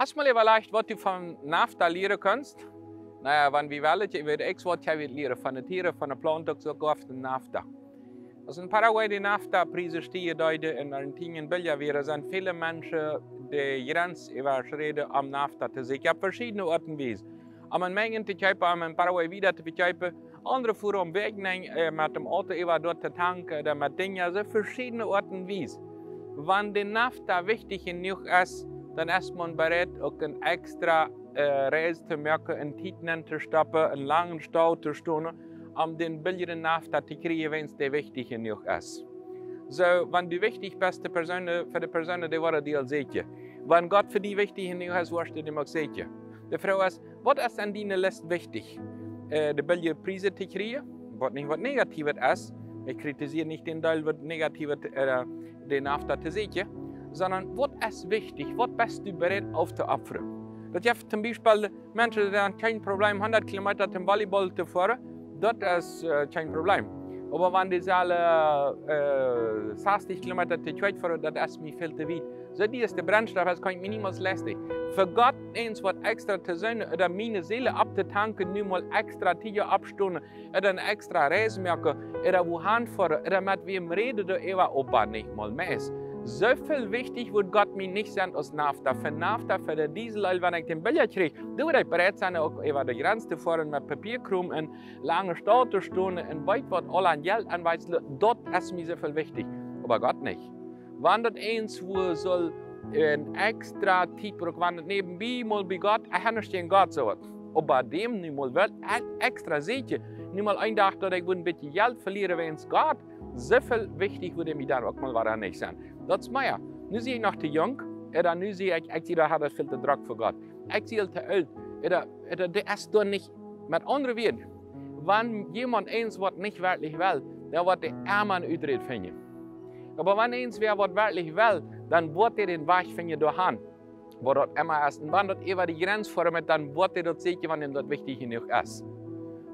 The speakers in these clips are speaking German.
Hast du mal überlegt, was du von NAFTA lernen kannst? Naja, wenn wir wollen, ich würde was lernen von den Tieren, von den Planten, so auf den NAFTA. Also in Paraguay die NAFTA-Preise stehen heute, in Argentinien, Bolivien sind viele Menschen die Grenze überschreiten am NAFTA zu sehen. Ich habe verschiedene Orten gewesen. Aber in Mengen zu kaufen, in Paraguay wieder zu kaufen, andere fuhren am Weg mit dem Auto über dort zu tanken, oder mit Dingen, also verschiedene Orten gewesen. Wenn die NAFTA wichtig genug ist, dann ist man bereit, auch eine extra Reise zu machen, in Titen zu stoppen, einen langen Stau zu stehen, um den billigen NAFTA zu kriegen, wenn es wichtig genug ist. So, wenn du wichtig bist für die Person, die war die seht ihr. Wenn Gott für die wichtig genug ist, was du dem auch seht ihr. Die Frage ist, was ist an deiner Liste wichtig? Die billigen Preise zu kriegen, was nicht was Negatives ist. Ich kritisiere nicht den Teil, was Negatives den NAFTA zu sehen, sondern was ist wichtig, was bist du bereit aufzuopfern. Das ist zum Beispiel Menschen, die haben kein Problem, 100 Kilometer zum Volleyball zu fahren, das ist kein Problem. Aber wenn die alle 60 Kilometer zu weit fahren, das ist mir viel zu weit. So, die ist der Brennstoff, das kann ich mir niemals leisten. Für Gott eins was extra zu sein, oder meine Seele abzutanken, nur mal extra Tiger abstunden, oder eine extra Reise machen, oder wohin fahren, oder mit wem reden, oder aber nicht mal mehr. So viel wichtig wird Gott mir nicht sein als NAFTA. Für NAFTA, für den Diesel, wenn ich den Billard kriege, du würdest bereit sein, auch über die Grenze zu fahren, mit Papierkram in lange Stau zu stehen, in weit was alle an Geld anweisen, dort ist mir so viel wichtig. Aber Gott nicht. Wenn das eins, wo soll ein extra Tiefdruck, wenn das nebenbei mal bei Gott, ich habe nicht den Gott so. Aber dem nicht mal will, extra seht ihr, nicht mal ein Tag, dass ich ein bisschen Geld verliere, wenn es Gott, so viel wichtig würde mir dann auch mal nicht sein. Das ist mehr. Nu sehe ich noch zu jung, oder nu sehe ich hat das viel zu Druck für Gott. Ich sehe zu alt, oder das ist doch nicht, mit anderen Worten, wenn jemand eins was nicht wirklich will, dann wird der Ärmer Utrecht finden. Aber wenn eins wer was wirklich will, dann wird er den Weg finden dahin, wo dort immer ist. Und wenn dort über die Grenze formt, dann wird er dort sehen, wenn ihm das wichtig genug ist.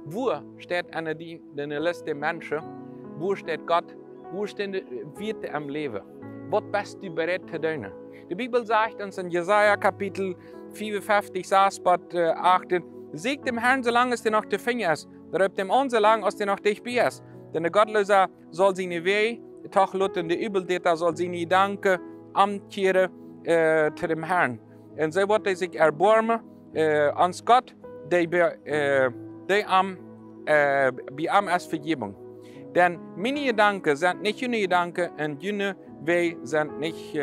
Wo steht eine Liste der Menschen? Wo steht Gott? Wo stehen die Werte am Leben? Was bist du bereit zu tun? Die Bibel sagt uns in Jesaja Kapitel 54, Vers 8, sieg dem Herrn, solange es dir noch zu finden ist. Rüb dem an, solange es dir noch dich bei ist. Denn der Gottlose soll seine Weh, doch luten der Übeltäter soll seine Gedanken amkehren zu dem Herrn. Und so wird er sich erbarmen ans Gott, der bei ihm ist Vergebung. Denn meine Gedanken sind nicht deine Gedanken und deine Wege sind nicht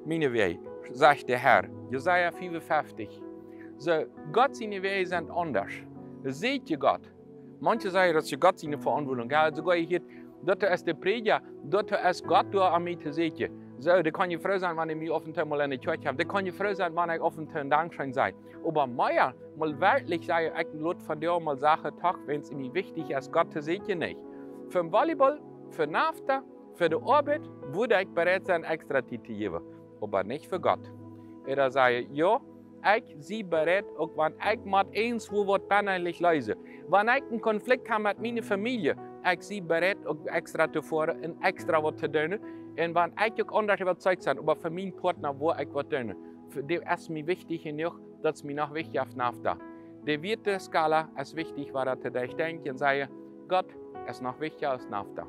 meine Wege, sagt der Herr. Jesaja 54. So, Gott seine Wege sind anders. Seht ihr Gott? Manche sagen, dass Gott seine Verantwortung hat. Sogar hier, dort ist der Prediger, dort ist Gott durch an mich zu sehen. So, da kann ich froh sein, wenn ich mich auf den Tag mal in der Kirche habe. Da kann ich froh sein, wenn ich auf den Tag Dankeschön sei. Aber mehr, mal wirklich sage ich Lot von dir mal Sachen, wenn es mir wichtig ist, Gott zu sehen, nicht. Für den Volleyball, für NAFTA, für die Arbeit, würde ich bereit sein, extra Zeit zu geben. Aber nicht für Gott. Er sagt, ja, ich bin bereit, auch wenn ich mit eins, wo was peinlich löse. Wenn ich einen Konflikt habe mit meiner Familie, ich bin bereit, auch extra zu fahren und extra was zu tun. Und wenn ich auch anders überzeugt bin, aber für meinen Partner, wo ich was tun, das ist mir wichtig genug, das ist mir noch wichtig auf NAFTA. Die Werteskala ist wichtig, was ich denke und sage, Gott ist noch wichtiger als NAFTA.